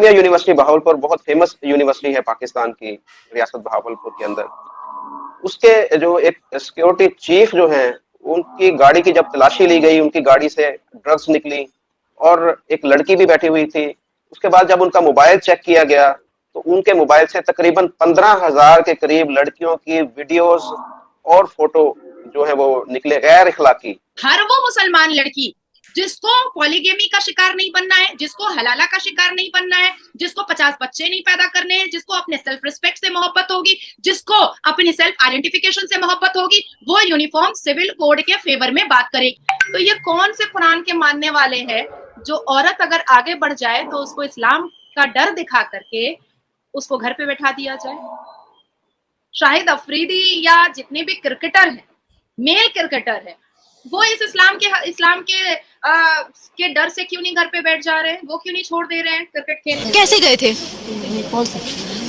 University Bahawalpur बहुत famous university है पाकिस्तान की, रियासत बहावलपुर के अंदर। उसके जो एक सिक्योरिटी चीफ जो हैं, उनकी गाड़ी की जब तलाशी ली गई, उनकी गाड़ी से ड्रग्स निकली और एक लड़की भी बैठी हुई थी। उसके बाद जब उनका मोबाइल चेक किया गया, तो उनके मोबाइल से तकरीबन 15,000 के करीब लड़कियों की वीडियोस और फोटो जो है वो निकले गैर इखलाकी। हर वो मुसलमान लड़की जिसको पॉलीगेमी का शिकार नहीं बनना है, जिसको हलाला का शिकार नहीं बनना है, जिसको 50 बच्चे नहीं पैदा करने हैं, जिसको अपने सेल्फ रिस्पेक्ट से मोहब्बत होगी, जिसको अपनी सेल्फ आइडेंटिफिकेशन से मोहब्बत होगी, वो यूनिफॉर्म सिविल कोड के फेवर में बात करेगी। तो ये कौन से कुरान के मानने वाले हैं जो औरत अगर आगे बढ़ जाए तो उसको इस्लाम का डर दिखा करके उसको घर पे बैठा दिया जाए? शाहिद अफरीदी या जितने भी क्रिकेटर हैं, मेल क्रिकेटर है, वो इस इस्लाम के डर से क्यों नहीं घर पे बैठ जा रहे हैं? वो क्यों नहीं छोड़ दे रहे हैं क्रिकेट खेलने? कैसे गए थे? पुल से।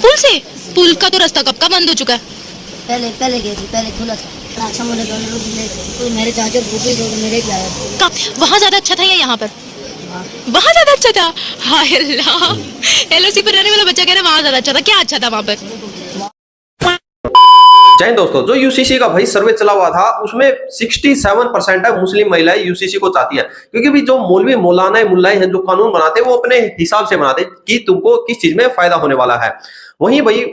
पुल से? पुल का तो रास्ता कब का बंद हो चुका है? पहले गए थे, पहले खुला था। अच्छा मुझे तो मेरे चाचा भूपी तो मेरे क्या है? वहाँ ज्यादा अच्छा था या यहाँ पर? वहाँ ज्यादा अच्छा था? हाय अल्लाह, एलओसी पर रहने वाला बच्चा कह रहा है वहाँ ज्यादा अच्छा था। क्या अच्छा था वहाँ पर? जय हिंद दोस्तों, जो यूसीसी का भाई सर्वे चला हुआ था उसमें 67% है मुस्लिम महिलाएं यूसीसी को चाहती है, क्योंकि भी जो मौलवी मौलाना मुल्लाए हैं जो कानून बनाते हैं वो अपने हिसाब से बनाते हैं कि तुमको किस चीज में फायदा होने वाला है। वहीं भाई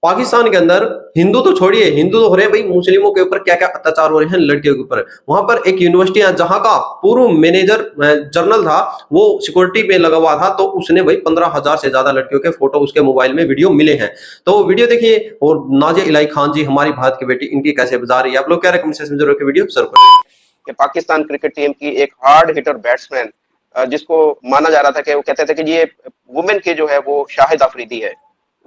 पाकिस्तान के अंदर हिंदू तो छोड़िए, हिंदू तो हो रहे हैं भाई, मुस्लिमों के ऊपर क्या क्या अत्याचार हो रहे हैं लड़कियों के ऊपर। वहां पर एक यूनिवर्सिटी है जहां का पूर्व मैनेजर जर्नल था, वो सिक्योरिटी में लगा हुआ था, तो उसने भाई 15,000 से ज्यादा लड़कियों के फोटो उसके मोबाइल में वीडियो मिले हैं। तो वीडियो देखिए, और नाजिया इलाही खान जी हमारी भारत की बेटी, इनकी कैसे बजा रही है, आप लोग क्या कमेंट सेक्शन में जरूर वीडियो सर्व करें। पाकिस्तान क्रिकेट टीम की एक हार्ड हिटर बैट्समैन, जिसको माना जा रहा था कि वो कहते थे कि ये वुमेन के जो है वो शाहिद अफरीदी है,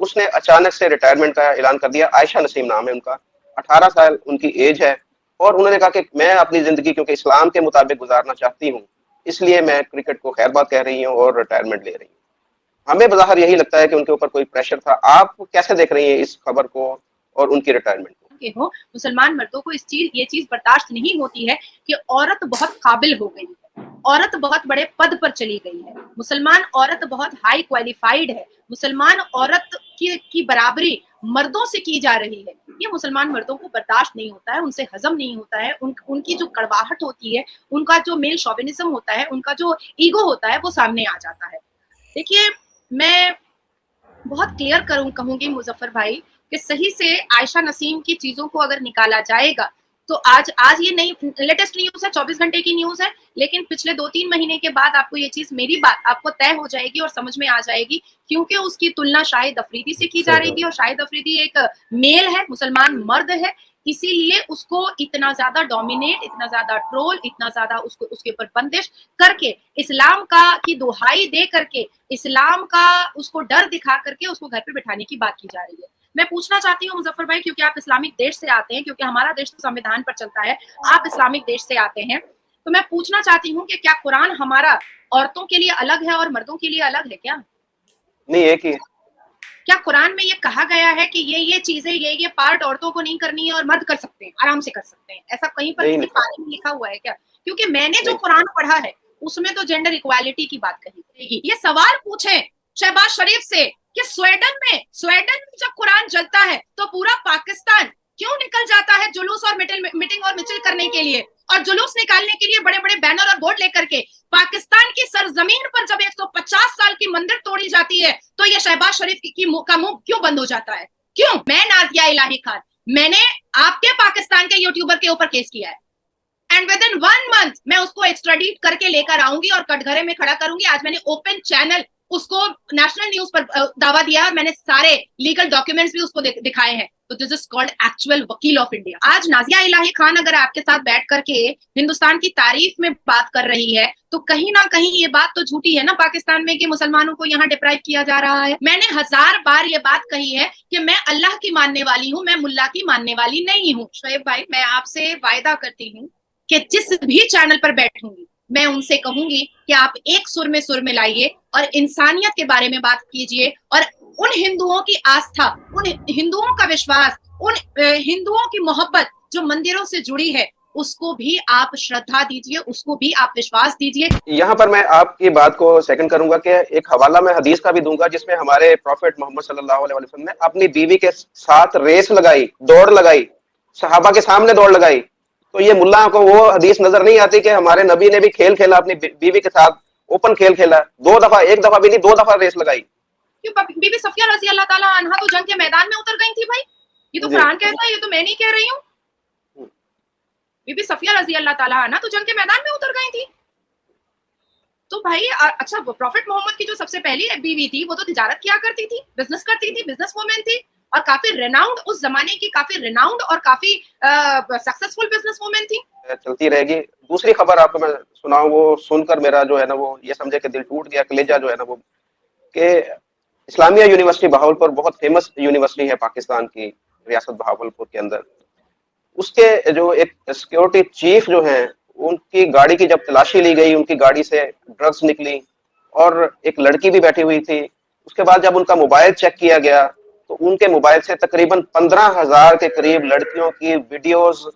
उसने अचानक से रिटायरमेंट का ऐलान कर दिया। आयशा नसीम नाम है उनका, 18 साल उनकी एज है, और उन्होंने कहा कि मैं अपनी जिंदगी क्योंकि इस्लाम के मुताबिक गुजारना चाहती हूँ, इसलिए मैं क्रिकेट को खैरबाद कह रही हूँ और रिटायरमेंट ले रही हूँ। हमें बज़ाहिर यही लगता है कि उनके ऊपर कोई प्रेशर था। आप कैसे देख रही हैं इस खबर को और उनकी रिटायरमेंट को? के हो, मुसलमान मर्दों को ये चीज बर्दाश्त नहीं होती है कि औरत बहुत काबिल हो गई है, औरत बहुत बड़े पद पर चली गई है, मुसलमान औरत बहुत हाई क्वालिफाइड है, मुसलमान औरत की बराबरी मर्दों से की जा रही है। ये मुसलमान मर्दों को बर्दाश्त नहीं होता है, उनसे हजम नहीं होता है, उनकी जो कड़वाहट होती है, उनका जो मेल शोविनिज्म होता है, उनका जो ईगो होता है, वो सामने आ जाता है। देखिए, मैं बहुत क्लियर कहूंगी मुजफ्फर भाई कि सही से आयशा नसीम की चीजों को अगर निकाला जाएगा तो आज ये नई लेटेस्ट न्यूज है, 24 घंटे की न्यूज है, लेकिन पिछले 2-3 महीने के बाद आपको ये चीज, मेरी बात आपको तय हो जाएगी और समझ में आ जाएगी, क्योंकि उसकी तुलना शाहिद अफरीदी से की जा रही थी, और शाहिद अफरीदी एक मेल है, मुसलमान मर्द है, इसीलिए उसको इतना ज्यादा डोमिनेट, इतना ज्यादा ट्रोल, इतना ज्यादा उसको उसके ऊपर बंदिश करके, इस्लाम का की दुहाई दे करके, इस्लाम का उसको डर दिखा करके उसको घर पे बिठाने की बात की जा रही है। मैं पूछना चाहती हूँ मुजफ्फर भाई, क्योंकि आप इस्लामिक देश से आते हैं, क्योंकि हमारा देश तो संविधान पर चलता है, आप इस्लामिक देश से आते हैं, तो मैं पूछना चाहती हूँ कि क्या कुरान हमारा औरतों के लिए अलग है और मर्दों के लिए अलग है क्या? नहीं, एक ही है। क्या कुरान में ये कहा गया है कि ये चीजें, ये पार्ट औरतों को नहीं करनी है और मर्द कर सकते हैं, आराम से कर सकते हैं? ऐसा कहीं पर किसी पारे में लिखा हुआ है क्या? क्योंकि मैंने जो कुरान पढ़ा है उसमें तो जेंडर इक्वालिटी की बात कही। ये सवाल पूछे शहबाज शरीफ से कि स्वीडन में जब कुरान जलता है तो पूरा पाकिस्तान क्यों निकल जाता है जुलूस और मीटिंग और मिचिल करने के लिए, और जुलूस निकालने के लिए बड़े बड़े बैनर और बोर्ड लेकर के पाकिस्तान की सरजमीन पर जब 150 साल की मंदिर तोड़ी जाती है तो ये शहबाज शरीफ का मुंह क्यों बंद हो जाता है? क्यों? मैं नाजिया इलाही खान, मैंने आपके पाकिस्तान के यूट्यूबर के ऊपर केस किया है, एंड विद इन 1 मंथ मैं उसको एक्स्ट्राडिट करके लेकर आऊंगी और कटघरे में खड़ा करूंगी। आज मैंने ओपन चैनल उसको नेशनल न्यूज पर दावा दिया है, मैंने सारे लीगल डॉक्यूमेंट्स भी उसको दिखाए हैं। तो दिस इज कॉल्ड एक्चुअल वकील ऑफ इंडिया। आज नाजिया इलाही खान अगर आपके साथ बैठ करके हिंदुस्तान की तारीफ में बात कर रही है तो कहीं ना कहीं ये बात तो झूठी है ना पाकिस्तान में, कि मुसलमानों को यहाँ डिप्राइव किया जा रहा है। मैंने 1000 बार ये बात कही है कि मैं अल्लाह की मानने वाली हूँ, मैं मुल्ला की मानने वाली नहीं हूँ। शोएब भाई, मैं आपसे वायदा करती हूँ कि जिस भी चैनल पर बैठूंगी मैं उनसे कहूंगी कि आप एक सुर में लाइए और इंसानियत के बारे में बात कीजिए, और उन हिंदुओं की आस्था, उन हिंदुओं का विश्वास, उन हिंदुओं की मोहब्बत जो मंदिरों से जुड़ी है, उसको भी आप श्रद्धा दीजिए, उसको भी आप विश्वास दीजिए। यहाँ पर मैं आपकी बात को सेकंड करूंगा कि एक हवाला मैं हदीस का भी दूंगा जिसमें हमारे प्रॉफेट मोहम्मद सल्लल्लाहु अलैहि वसल्लम ने अपनी बीवी के साथ रेस लगाई, दौड़ लगाई, सहाबा के सामने दौड़ लगाई। तो ये मुल्ला को वो हदीस नजर नहीं आती कि हमारे नबी ने भी खेल खेला, अपनी बीवी के साथ ओपन खेल खेला, 2 दफा, 1 दफा भी नहीं 2 दफा रेस लगाई। क्यों बीबी सफिया रजी अल्लाह ताला अन्हा तो जंग के मैदान में उतर गई थी भाई, ये तो कुरान कहता है, ये तो मैं नहीं कह रही हूँ। बीबी सफिया रजी अल्लाह ताला अन्हा तो जंग के मैदान में उतर गई थी। तो भाई अच्छा, प्रॉफेट मोहम्मद की जो सबसे पहली बीवी थी वो तो तिजारत किया करती थी, बिजनेस करती थी, बिजनेस वुमेन थी और काफी रेनाउंड, उस जमाने की काफी रेनाउंड और काफी सक्सेसफुल बिजनेस वुमेन थी। चलती रहेगी। दूसरी खबर आपको मैं सुनाऊं, वो सुनकर मेरा जो है ना वो ये समझे कि दिल टूट गया, कलेजा जो है ना वो, कि इस्लामिया यूनिवर्सिटी बहावलपुर बहुत फेमस यूनिवर्सिटी है पाकिस्तान की रियासत बहावलपुर के अंदर। उसके जो एक सिक्योरिटी चीफ जो हैं, उनकी गाड़ी की जब तलाशी ली गई, उनकी गाड़ी से ड्रग्स निकली और एक लड़की भी बैठी हुई थी। उसके बाद जब उनका मोबाइल चेक किया गया तो उनके मोबाइल से तकरीबन 15,000 के करीब लड़कियों की वीडियोस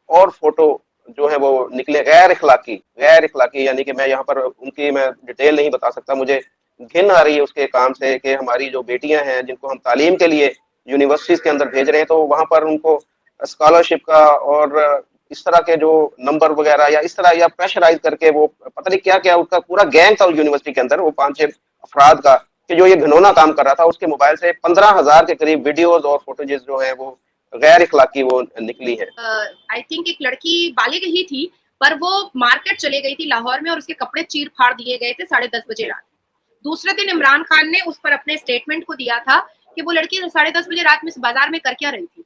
और फोटो जो है वो निकले, गैर इखलाकी। यानी कि मैं यहाँ पर उनकी मैं डिटेल नहीं बता सकता, मुझे घिन आ रही है उसके काम से कि हमारी जो बेटियां हैं जिनको हम तालीम के लिए यूनिवर्सिटीज के अंदर भेज रहे हैं, तो वहां पर उनको स्कॉलरशिप का और इस तरह के जो नंबर वगैरह या इस तरह या प्रेशराइज करके वो पता नहीं क्या क्या उनका पूरा गैंग था यूनिवर्सिटी के अंदर, वो 5-6 अफराद का, कि जो ये घिनौना काम कर रहा था। उसके मोबाइल से 15,000 के करीब वीडियोस और फोटोजेस जो है वो गैर इखलाकी वो निकली है। आई थिंक एक लड़की बालिग ही थी, पर वो मार्केट चले गई थी लाहौर में और उसके कपड़े चीर फाड़ दिए गए थे 10:30 बजे रात। दूसरे दिन इमरान खान ने उस पर अपने स्टेटमेंट को दिया था कि वो लड़की 10:30 बजे रात में इस बाजार में कर क्या रही थी।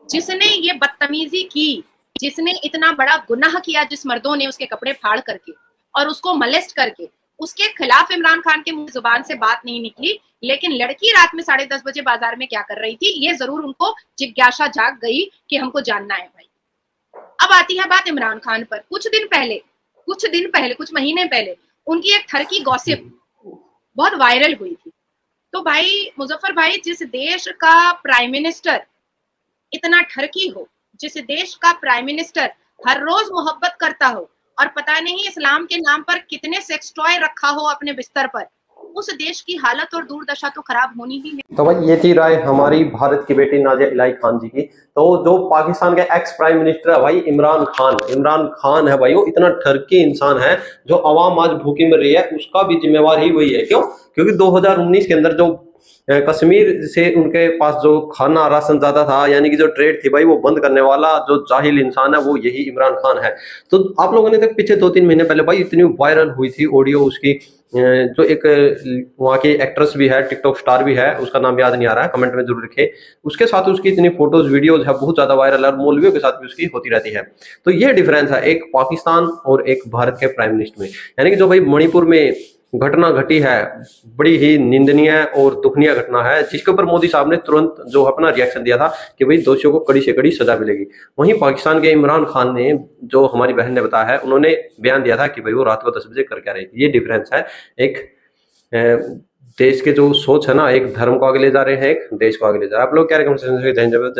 जिसने ये बदतमीजी की, जिसने इतना बड़ा गुनाह किया, जिस मर्दों ने उसके कपड़े फाड़ करके और उसको मलेस्ट करके, उसके खिलाफ इमरान खान के मुंह जुबान से बात नहीं निकली। लेकिन लड़की रात में 10:30 बजे बाजार में क्या कर रही थी, ये जरूर उनको जिज्ञासा जाग गई कि हमको जानना है भाई। अब आती है बात इमरान खान पर। कुछ महीने पहले उनकी एक ठरकी गॉसिप बहुत वायरल हुई थी। तो भाई मुजफ्फर भाई, जिस देश का प्राइम मिनिस्टर इतना ठरकी हो, जिस देश का प्राइम मिनिस्टर हर रोज मोहब्बत करता हो और पता नहीं इस्लाम के नाम पर कितने सेक्स टॉय रखा हो अपने बिस्तर पर, उस देश की हालत और दुर्दशा तो खराब होनी ही है। तो भाई ये थी राय हमारी भारत की बेटी नाजिया इलाही खान जी की। तो जो पाकिस्तान के एक्स प्राइम मिनिस्टर है भाई इमरान खान है भाई, वो इतना ठरकी इंसान है, जो अवाम आज भूखी मर रही है उसका भी जिम्मेवार ही वही है। क्यों? क्योंकि 2019 के अंदर जो कश्मीर से उनके पास जो खाना राशन ज्यादा था, यानी कि जो ट्रेड थी भाई, वो बंद करने वाला जो जाहिल इंसान है वो यही इमरान खान है। तो आप लोगों ने तक पीछे 2-3 महीने पहले भाई इतनी वायरल हुई थी ऑडियो उसकी, जो एक वहाँ की एक्ट्रेस भी है, टिकटॉक स्टार भी है, उसका नाम याद नहीं आ रहा है, कमेंट में जरूर लिखे। उसके साथ उसकी इतनी फोटोज वीडियोज है, बहुत ज्यादा वायरल है और मौलवियों के साथ भी उसकी होती रहती है। तो ये डिफरेंस है एक पाकिस्तान और एक भारत के प्राइम मिनिस्टर में। यानी कि जो भाई मणिपुर में घटना घटी है, बड़ी ही निंदनीय और दुखनीय घटना है, जिसके ऊपर मोदी साहब ने तुरंत जो अपना रिएक्शन दिया था कि भाई दोषियों को कड़ी से कड़ी सजा मिलेगी। वहीं पाकिस्तान के इमरान खान ने, जो हमारी बहन ने बताया है, उन्होंने बयान दिया था कि भाई वो रात को 10 बजे कर क्या रही थी। ये डिफरेंस है, एक देश के जो सोच है ना, एक धर्म को आगे ले जा रहे हैं, एक देश को आगे ले जा रहे हैं। आप लोग क्या रिकमेंडेशन